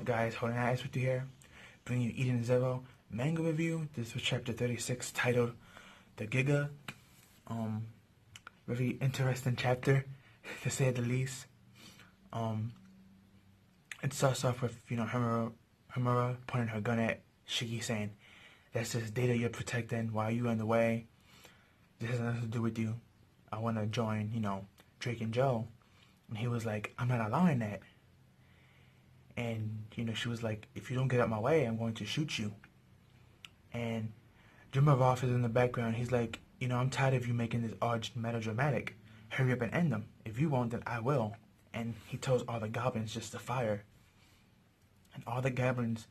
up, guys? Holding Eyes with you here, bringing you Eden Zero manga review. This was chapter 36, titled "The Giga." Very interesting chapter, to say the least. It starts off with Homura pointing her gun at Shiki, saying, "That's just data you're protecting. Why are you in the way? This has nothing to do with you. I want to join, Drake and Joe." And he was like, "I'm not allowing that." And, she was like, "If you don't get out my way, I'm going to shoot you." And Jimarov is in the background. He's like, "I'm tired of you making this arch melodramatic. Hurry up and end them. If you won't, then I will." And he tells all the goblins just to fire. And all the goblins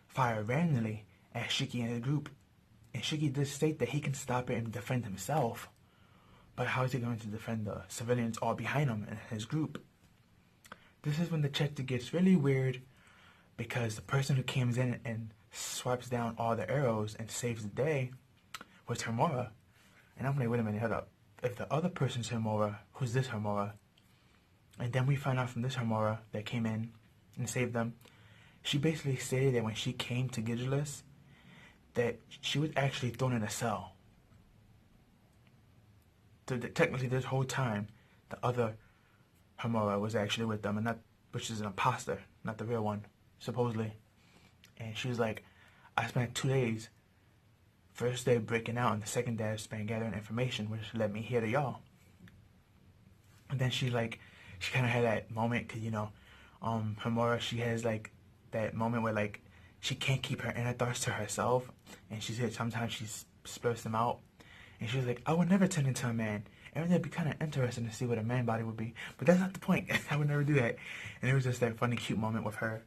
fire randomly at Shiki and his group. And Shiki does state that he can stop it and defend himself. But how is he going to defend the civilians all behind him and his group? This is when the chapter gets really weird, because the person who comes in and swipes down all the arrows and saves the day was Homura. And I'm like, wait a minute, hold up. If the other person's Homura, who's this Homura? And then we find out from this Homura that came in and saved them. She basically stated that when she came to Gidulus, that she was actually thrown in a cell. So that technically this whole time, the other Homura was actually with them, and not, which is an imposter, not the real one, supposedly. And she was like, "I spent 2 days, first day breaking out, and the second day I spent gathering information, which led me here to y'all." And then she kind of had that moment, because, Homura, she has, that moment where, she can't keep her inner thoughts to herself, and she said sometimes she splurts them out. And she was like, "I would never turn into a man. And it'd be kind of interesting to see what a man body would be. But that's not the point. I would never do that." And it was just that funny, cute moment with her.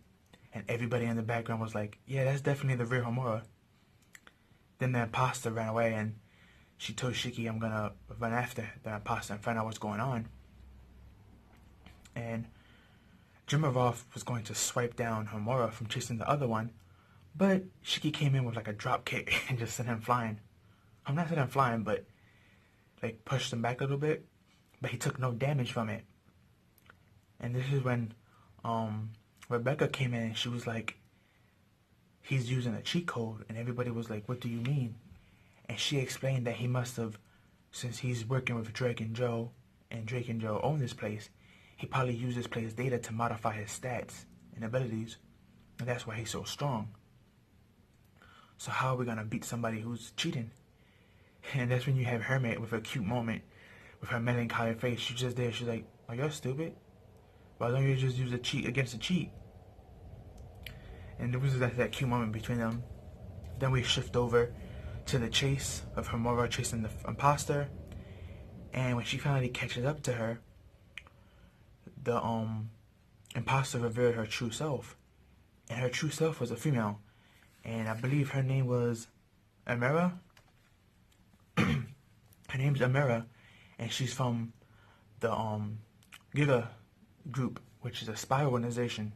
And everybody in the background was like, "Yeah, that's definitely the real Homura." Then the imposter ran away, and she told Shiki, "I'm going to run after the imposter and find out what's going on." And Jimarov was going to swipe down Homura from chasing the other one. But Shiki came in with a drop kick and just sent him flying. I'm not saying him flying, but pushed him back a little bit, but he took no damage from it. And this is when Rebecca came in, and she was like, "He's using a cheat code," and everybody was like, "What do you mean?" And she explained that he must have, since he's working with Drake and Joe own this place, he probably used this place data to modify his stats and abilities, and that's why he's so strong. So how are we gonna beat somebody who's cheating? And that's when you have Hermit with a cute moment, with her melancholy face. She's just there. She's like, "Oh, you're stupid. Why don't you just use a cheat against a cheat?" And it was that cute moment between them. Then we shift over to the chase of Homura chasing the imposter. And when she finally catches up to her, the imposter revealed her true self. And her true self was a female. And I believe her name was Amira. Her name's Amira, and she's from the Giga group, which is a spy organization.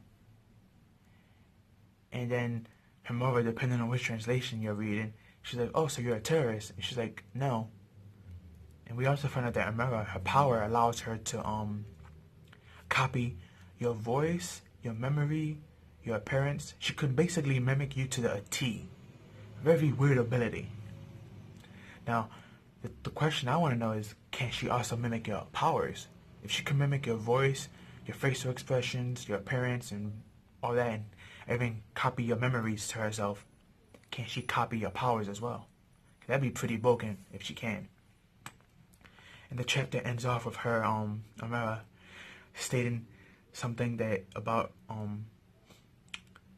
And then Homura, depending on which translation you're reading, she's like, "Oh, so you're a terrorist?" And she's like, "No." And we also find out that Amira, her power allows her to copy your voice, your memory, your appearance. She could basically mimic you to the T. Very weird ability. Now, the question I want to know is, can she also mimic your powers? If she can mimic your voice, your facial expressions, your appearance, and all that, and even copy your memories to herself, can she copy your powers as well? That'd be pretty broken if she can. And the chapter ends off with her, Amara, stating something that about,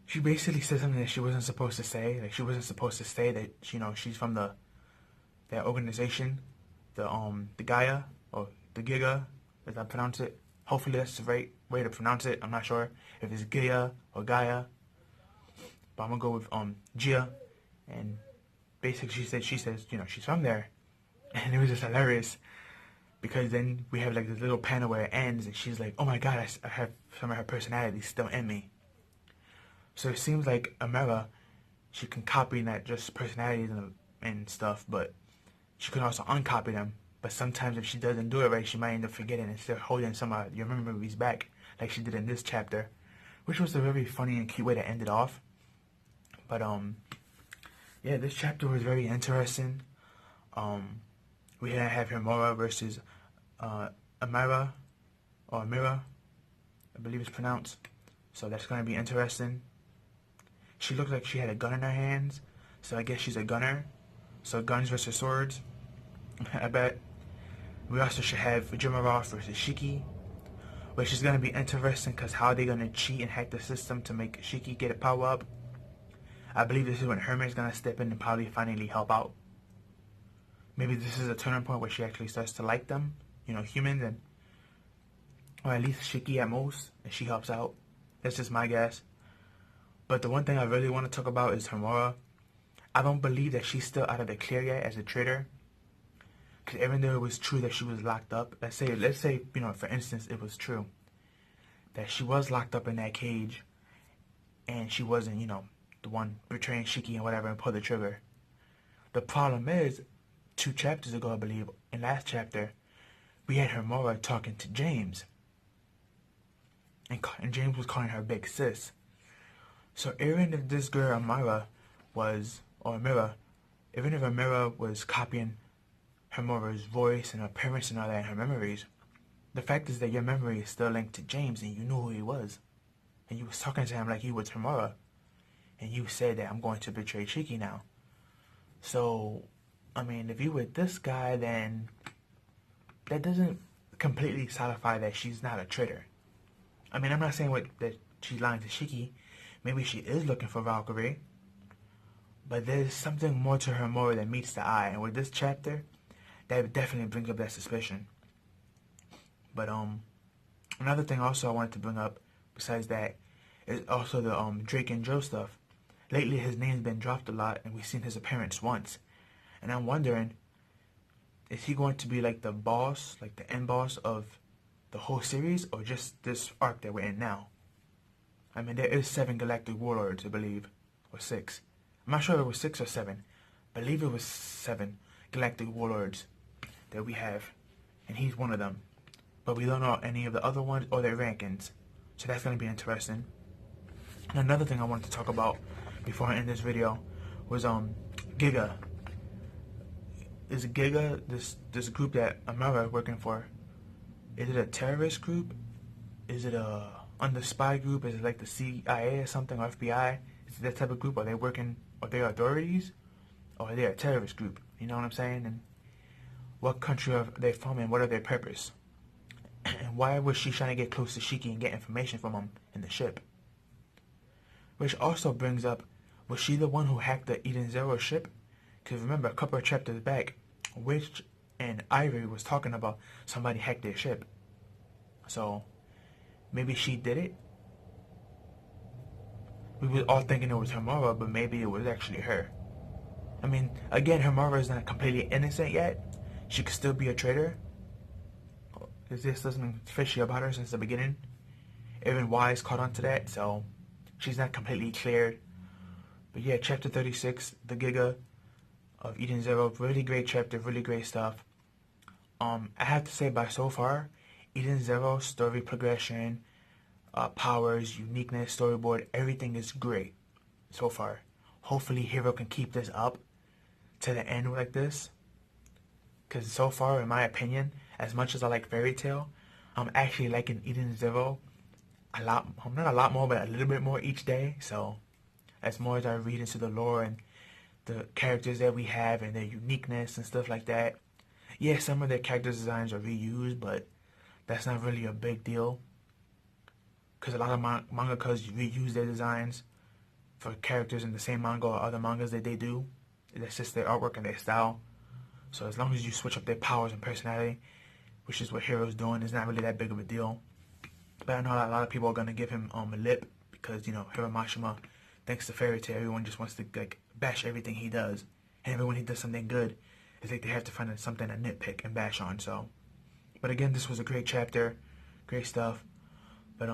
she basically said something that she wasn't supposed to say. She wasn't supposed to say that, she's from that organization, the Gaia, or the Giga, as I pronounce it. Hopefully that's the right way to pronounce it. I'm not sure if it's Gaia or Gaia, but I'm gonna go with Gia. And basically she says, she's from there. And it was just hilarious, because then we have this little panel where it ends, and she's like, "Oh my God, I have some of her personality still in me." So it seems like Amara, she can copy not just personalities and stuff, but she can also uncopy them. But sometimes if she doesn't do it right, she might end up forgetting and still holding some of your memories back, like she did in this chapter. which was a very funny and cute way to end it off. But yeah, this chapter was very interesting. We have Himura versus Amira, or Amira, I believe it's pronounced. So that's gonna be interesting. She looked like she had a gun in her hands, so I guess she's a gunner. So guns versus swords, I bet. We also should have Jimaroff versus Shiki, which is gonna be interesting because how are they gonna cheat and hack the system to make Shiki get a power up? I believe this is when Herman's gonna step in and probably finally help out. Maybe this is a turning point where she actually starts to like them, you know, humans, and or at least Shiki at most, and she helps out. That's just my guess. But the one thing I really want to talk about is Homura. I don't believe that she's still out of the clear yet as a traitor. Because even though it was true that she was locked up, let's say, you know, for instance, it was true that she was locked up in that cage, and she wasn't, you know, the one betraying Shiki and whatever and pull the trigger. The problem is, 2 chapters ago, I believe, in last chapter, we had Homura talking to James. And James was calling her big sis. So even if this girl Amira was, or Amira, even if Amira was copying Homura's voice and appearance and all that in her memories, the fact is that your memory is still linked to James and you knew who he was. And you was talking to him like he was Homura. And you said that I'm going to betray Shiki now. So, I mean, if you were this guy, then that doesn't completely solidify that she's not a traitor. I mean, I'm not saying that she's lying to Shiki. Maybe she is looking for Valkyrie. But there's something more to her more than meets the eye. And with this chapter, that definitely brings up that suspicion. But another thing also I wanted to bring up, besides that, is also the Drake and Joe stuff. Lately his name's been dropped a lot, and we've seen his appearance once. And I'm wondering, is he going to be like the boss, like the end boss of the whole series, or just this arc that we're in now? I mean, there is 7 galactic warlords, I believe, or 6. I'm not sure if it was 6 or 7. I believe it was 7 galactic warlords that we have, and he's one of them. But we don't know any of the other ones or their rankings, so that's going to be interesting. And another thing I wanted to talk about before I end this video was Giga. Is Giga this group that Amara is working for? Is it a terrorist group? Is it a under spy group? Is it like the CIA or something, or FBI? Is it that type of group? Are they working? Are they authorities? Or are they a terrorist group? You know what I'm saying? And what country are they from, and what are their purpose? And why was she trying to get close to Shiki and get information from him in the ship? Which also brings up, was she the one who hacked the Eden Zero ship? Because remember, a couple of chapters back, Witch and Ivory was talking about somebody hacked their ship. So, maybe she did it? We were all thinking it was Homura, but maybe it was actually her. I mean, again, Homura is not completely innocent yet. She could still be a traitor. There's just something fishy about her since the beginning. Even Wise caught on to that, so she's not completely cleared. But yeah, chapter 36, the Giga of Eden Zero, really great chapter, really great stuff. I have to say, by so far, Eden Zero story progression, powers, uniqueness, storyboard, everything is great so far. Hopefully Hero can keep this up to the end like this, because so far, in my opinion, as much as I like Fairy Tail, I'm actually liking Eden Zero a lot. Not a lot more, but a little bit more each day. So as more as I read into the lore and the characters that we have and their uniqueness and stuff like that, yeah, some of their character designs are reused, but that's not really a big deal, because a lot of mangakas reuse their designs for characters in the same manga or other mangas that they do. That's just their artwork and their style. So as long as you switch up their powers and personality, which is what Hero's doing, it's not really that big of a deal. But I know a lot of people are gonna give him a lip because, you know, Hiro Mashima, thanks to Fairy Tail, everyone just wants to like bash everything he does, and everyone he does something good, it's like they have to find something to nitpick and bash on. So, but again, this was a great chapter, great stuff. But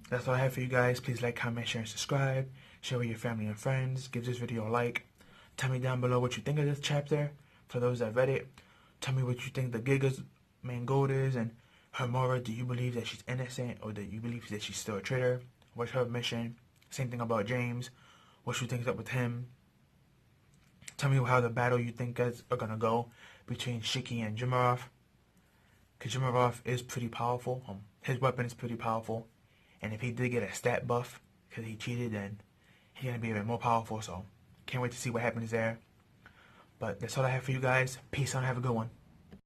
that's all I have for you guys. Please like, comment, share, and subscribe. Share with your family and friends. Give this video a like. Tell me down below what you think of this chapter. For those that read it, tell me what you think the Giga's main goal is, and Homura, do you believe that she's innocent, or do you believe that she's still a traitor? What's her mission? Same thing about James. What you think's up with him? Tell me how the battle you think are gonna go between Shiki and Jimarov. Because Jimarov is pretty powerful. His weapon is pretty powerful. And if he did get a stat buff because he cheated, then he's gonna be even more powerful. So can't wait to see what happens there. But that's all I have for you guys. Peace out. Have a good one.